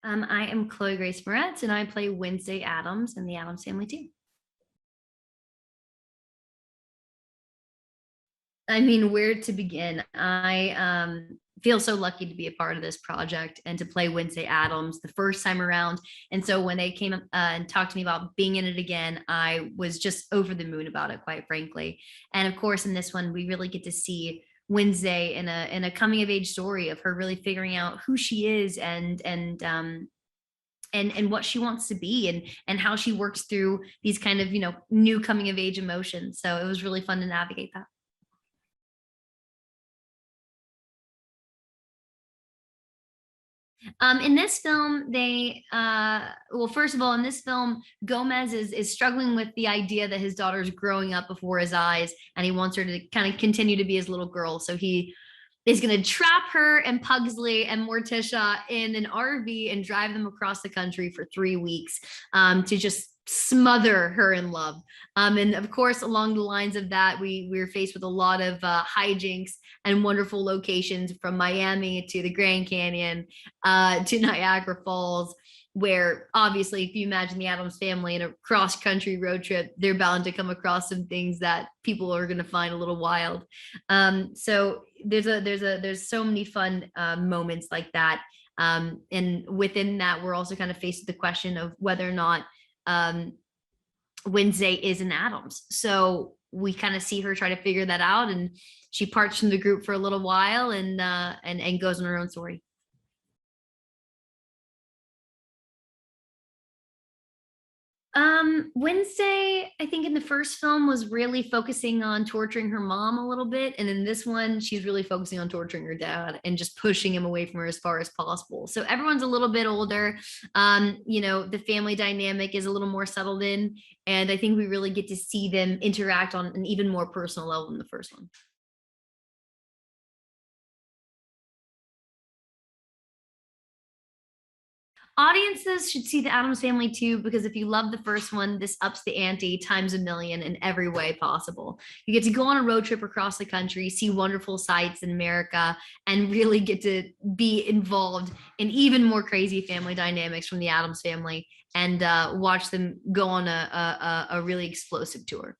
I am Chloe Grace Moretz, and I play Wednesday Addams in the Addams Family too. I mean, where to begin? I feel so lucky to be a part of this project and to play Wednesday Addams the first time around. And so when they came and talked to me about being in it again, I was just over the moon about it, quite frankly. And of course, in this one, we really get to see Wednesday in a coming of age story of her really figuring out who she is and what she wants to be and how she works through these kind of new coming of age emotions. So it was really fun to navigate that. In this film, well, first of all, in this film, Gomez is struggling with the idea that his daughter is growing up before his eyes, and he wants her to kind of continue to be his little girl. So he is going to trap her and Pugsley and Morticia in an RV and drive them across the country for 3 weeks to just smother her in love. And of course, along the lines of that, we're faced with a lot of hijinks and wonderful locations, from Miami to the Grand Canyon to Niagara Falls, where obviously, if you imagine the Addams Family in a cross-country road trip, they're bound to come across some things that people are going to find a little wild. So there's so many fun moments like that. And within that, we're also kind of faced with the question of whether or not Wednesday is an Addams. So we kind of see her try to figure that out, and she parts from the group for a little while and goes on her own story. Wednesday, I think in the first film was really focusing on torturing her mom a little bit. And in this one, she's really focusing on torturing her dad and just pushing him away from her as far as possible. So everyone's a little bit older. The family dynamic is a little more settled in. And I think we really get to see them interact on an even more personal level than the first one. Audiences should see the Addams Family too, because if you love the first one, this ups the ante times a million in every way possible. You get to go on a road trip across the country, see wonderful sights in America, and really get to be involved in even more crazy family dynamics from the Addams Family, and watch them go on a really explosive tour.